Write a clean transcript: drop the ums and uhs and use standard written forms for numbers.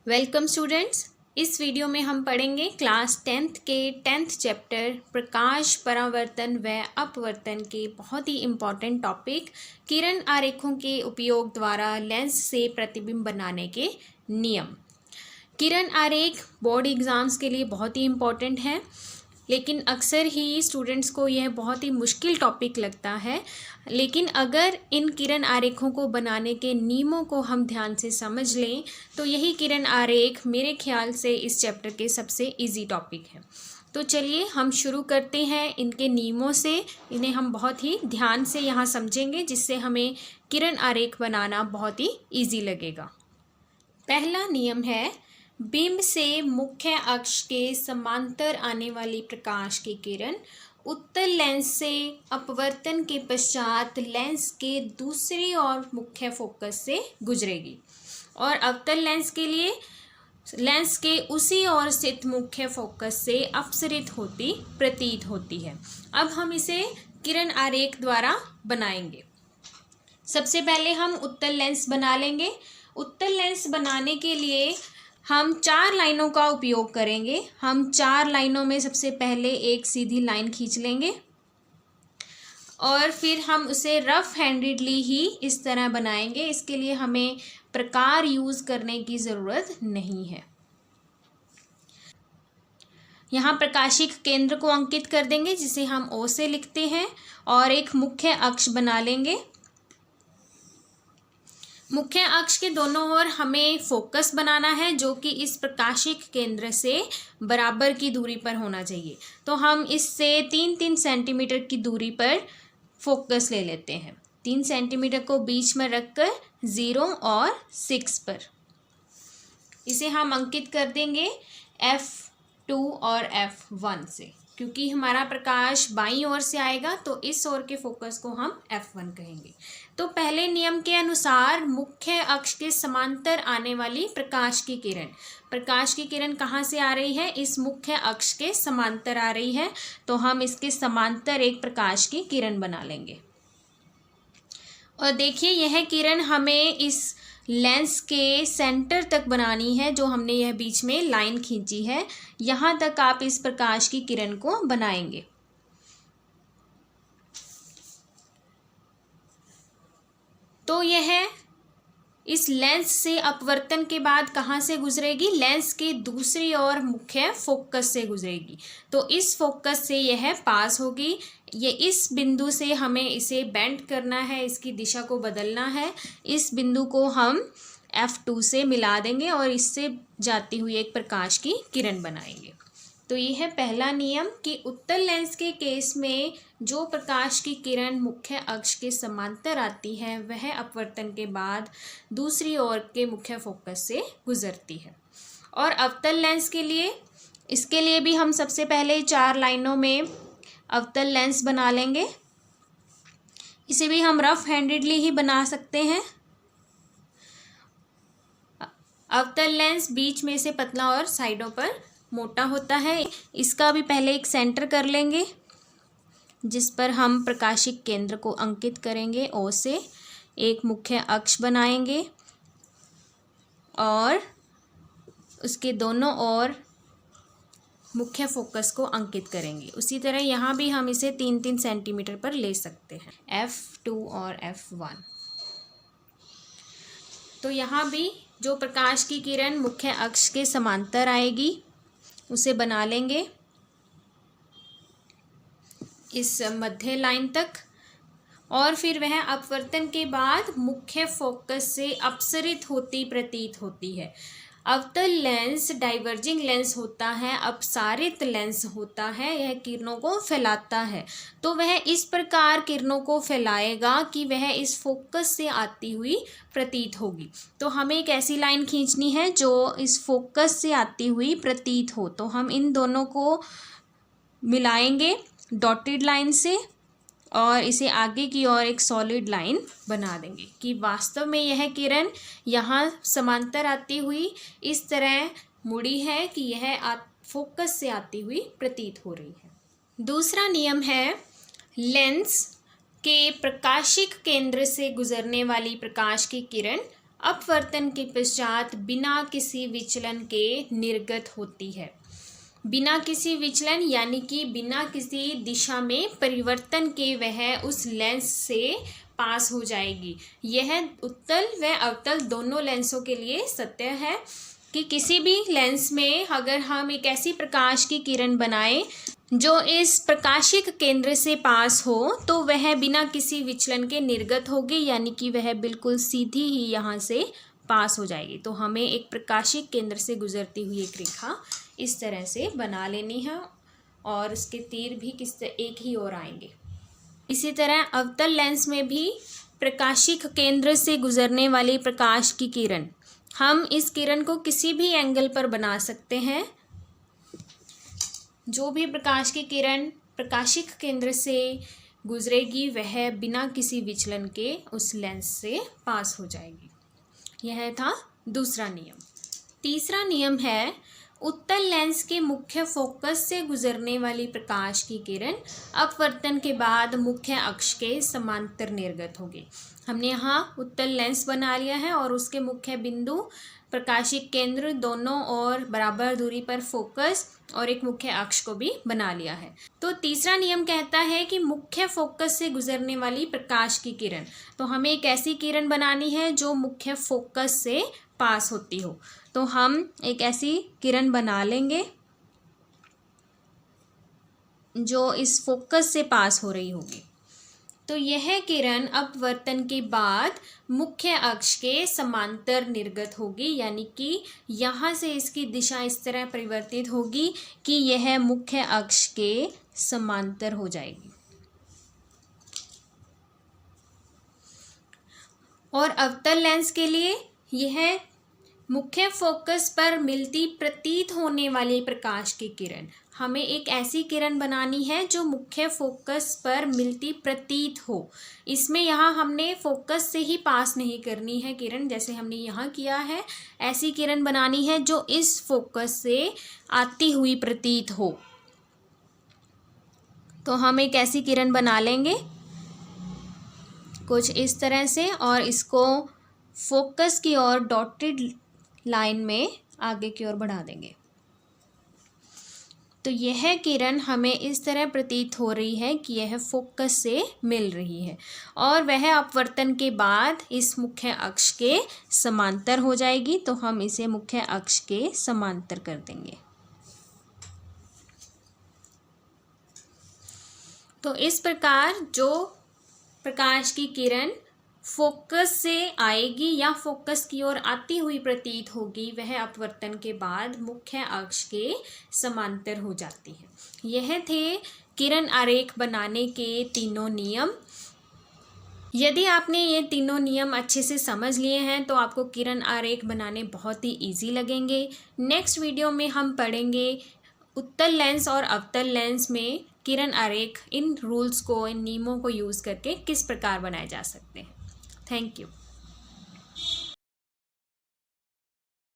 Welcome students. इस video में हम पढ़ेंगे क्लास 10th के 10th चैप्टर प्रकाश परावर्तन व अपवर्तन के बहुत ही इम्पॉर्टेंट टॉपिक किरण आरेखों के उपयोग द्वारा लेंस से प्रतिबिंब बनाने के नियम। किरण आरेख बोर्ड एग्ज़ाम्स के लिए बहुत ही इम्पॉर्टेंट है, लेकिन अक्सर ही स्टूडेंट्स को यह बहुत ही मुश्किल टॉपिक लगता है। लेकिन अगर इन किरण आरेखों को बनाने के नियमों को हम ध्यान से समझ लें तो यही किरण आरेख मेरे ख्याल से इस चैप्टर के सबसे इजी टॉपिक है। तो चलिए हम शुरू करते हैं इनके नियमों से। इन्हें हम बहुत ही ध्यान से यहाँ समझेंगे, जिससे हमें किरण आरेख बनाना बहुत ही ईजी लगेगा। पहला नियम है, बिंब से मुख्य अक्ष के समांतर आने वाली प्रकाश की किरण उत्तल लेंस से अपवर्तन के पश्चात लेंस के दूसरी और मुख्य फोकस से गुजरेगी, और अवतल लेंस के लिए लेंस के उसी ओर स्थित मुख्य फोकस से अपसरित होती प्रतीत होती है। अब हम इसे किरण आरेख द्वारा बनाएंगे। सबसे पहले हम उत्तल लेंस बना लेंगे। उत्तल लेंस बनाने के लिए हम 4 लाइनों का उपयोग करेंगे। हम 4 लाइनों में सबसे पहले एक सीधी लाइन खींच लेंगे और फिर हम उसे रफ हैंडेडली ही इस तरह बनाएंगे। इसके लिए हमें प्रकार यूज़ करने की ज़रूरत नहीं है। यहाँ प्रकाशिक केंद्र को अंकित कर देंगे, जिसे हम O से लिखते हैं, और एक मुख्य अक्ष बना लेंगे। मुख्य अक्ष के दोनों ओर हमें फोकस बनाना है, जो कि इस प्रकाशिक केंद्र से बराबर की दूरी पर होना चाहिए। तो हम इससे 3-3 सेंटीमीटर की दूरी पर फोकस ले लेते हैं। 3 सेंटीमीटर को बीच में रखकर 0 और 6 पर इसे हम अंकित कर देंगे F2 और F1 से। क्योंकि हमारा प्रकाश बाईं ओर से आएगा तो इस ओर के फोकस को हम F1 कहेंगे। तो पहले नियम के अनुसार मुख्य अक्ष के समांतर आने वाली प्रकाश की किरण कहाँ से आ रही है? इस मुख्य अक्ष के समांतर आ रही है। तो हम इसके समांतर एक प्रकाश की किरण बना लेंगे। और देखिए, यह किरण हमें इस लेंस के सेंटर तक बनानी है, जो हमने यह बीच में लाइन खींची है। यहाँ तक आप इस प्रकाश की किरण को बनाएंगे। तो यह इस लेंस से अपवर्तन के बाद कहाँ से गुजरेगी? लेंस के दूसरी ओर मुख्य फोकस से गुजरेगी। तो इस फोकस से यह पास होगी। ये इस बिंदु से हमें इसे बेंड करना है, इसकी दिशा को बदलना है। इस बिंदु को हम F2 से मिला देंगे और इससे जाती हुई एक प्रकाश की किरण बनाएंगे। तो यह है पहला नियम कि उत्तल लेंस के केस में जो प्रकाश की किरण मुख्य अक्ष के समांतर आती है वह अपवर्तन के बाद दूसरी ओर के मुख्य फोकस से गुजरती है। और अवतल लेंस के लिए, इसके लिए भी हम सबसे पहले 4 लाइनों में अवतल लेंस बना लेंगे। इसे भी हम रफ हैंडेडली ही बना सकते हैं। अवतल लेंस बीच में से पतला और साइडों पर मोटा होता है। इसका भी पहले एक सेंटर कर लेंगे, जिस पर हम प्रकाशिक केंद्र को अंकित करेंगे। O से एक मुख्य अक्ष बनाएंगे और उसके दोनों ओर मुख्य फोकस को अंकित करेंगे। उसी तरह यहाँ भी हम इसे 3-3 सेंटीमीटर पर ले सकते हैं, F2 और F1। तो यहाँ भी जो प्रकाश की किरण मुख्य अक्ष के समांतर आएगी उसे बना लेंगे इस मध्य लाइन तक, और फिर वह अपवर्तन के बाद मुख्य फोकस से अपसरित होती प्रतीत होती है। अवतल लेंस डाइवर्जिंग लेंस होता है, अपसारित लेंस होता है, यह किरणों को फैलाता है। तो वह इस प्रकार किरणों को फैलाएगा कि वह इस फोकस से आती हुई प्रतीत होगी। तो हमें एक ऐसी लाइन खींचनी है जो इस फोकस से आती हुई प्रतीत हो। तो हम इन दोनों को मिलाएंगे डॉटेड लाइन से और इसे आगे की ओर एक सॉलिड लाइन बना देंगे कि वास्तव में यह किरण यहाँ समांतर आती हुई इस तरह मुड़ी है कि यह फोकस से आती हुई प्रतीत हो रही है। दूसरा नियम है, लेंस के प्रकाशिक केंद्र से गुजरने वाली प्रकाश की किरण अपवर्तन के पश्चात बिना किसी विचलन के निर्गत होती है। बिना किसी विचलन यानी कि बिना किसी दिशा में परिवर्तन के वह उस लेंस से पास हो जाएगी। यह उत्तल व अवतल दोनों लेंसों के लिए सत्य है कि किसी भी लेंस में अगर हम एक ऐसी प्रकाश की किरण बनाएं जो इस प्रकाशिक केंद्र से पास हो तो वह बिना किसी विचलन के निर्गत होगी, यानी कि वह बिल्कुल सीधी ही यहाँ से पास हो जाएगी। तो हमें एक प्रकाशिक केंद्र से गुजरती हुई एक रेखा इस तरह से बना लेनी है और उसके तीर भी एक ही ओर आएंगे। इसी तरह अवतल लेंस में भी प्रकाशिक केंद्र से गुजरने वाली प्रकाश की किरण, हम इस किरण को किसी भी एंगल पर बना सकते हैं। जो भी प्रकाश की किरण प्रकाशिक केंद्र से गुजरेगी वह बिना किसी विचलन के उस लेंस से पास हो जाएगी। यह था दूसरा नियम। तीसरा नियम है उत्तल लेंस के मुख्य फोकस से गुजरने वाली प्रकाश की किरण अपवर्तन के बाद मुख्य अक्ष के समांतर निर्गत होगी। हमने यहाँ उत्तल लेंस बना लिया है और उसके मुख्य बिंदु प्रकाशिक केंद्र दोनों और बराबर दूरी पर फोकस और एक मुख्य अक्ष को भी बना लिया है। तो तीसरा नियम कहता है कि मुख्य फोकस से गुजरने वाली प्रकाश की किरण, तो हमें एक ऐसी किरण बनानी है जो मुख्य फोकस से पास होती हो। तो हम एक ऐसी किरण बना लेंगे जो इस फोकस से पास हो रही होगी। तो यह किरण अपवर्तन के बाद मुख्य अक्ष के समांतर निर्गत होगी, यानी कि यहाँ से इसकी दिशा इस तरह परिवर्तित होगी कि यह मुख्य अक्ष के समांतर हो जाएगी। और अवतल लेंस के लिए यह मुख्य फोकस पर मिलती प्रतीत होने वाली प्रकाश की किरण, हमें एक ऐसी किरण बनानी है जो मुख्य फोकस पर मिलती प्रतीत हो। इसमें यहाँ हमने फोकस से ही पास नहीं करनी है किरण जैसे हमने यहाँ किया है, ऐसी किरण बनानी है जो इस फोकस से आती हुई प्रतीत हो। तो हम एक ऐसी किरण बना लेंगे कुछ इस तरह से और इसको फोकस की ओर डॉटेड लाइन में आगे की ओर बढ़ा देंगे। तो यह किरण हमें इस तरह प्रतीत हो रही है कि यह फोकस से मिल रही है और वह अपवर्तन के बाद इस मुख्य अक्ष के समांतर हो जाएगी। तो हम इसे मुख्य अक्ष के समांतर कर देंगे। तो इस प्रकार जो प्रकाश की किरण फोकस से आएगी या फोकस की ओर आती हुई प्रतीत होगी वह अपवर्तन के बाद मुख्य अक्ष के समांतर हो जाती है। यह थे किरण आरेख बनाने के तीनों नियम। यदि आपने ये तीनों नियम अच्छे से समझ लिए हैं तो आपको किरण आरेख बनाने बहुत ही इजी लगेंगे। नेक्स्ट वीडियो में हम पढ़ेंगे उत्तल लेंस और अवतल लेंस में किरण आरेख, इन रूल्स को, इन नियमों को यूज़ करके किस प्रकार बनाए जा सकते हैं। Thank you.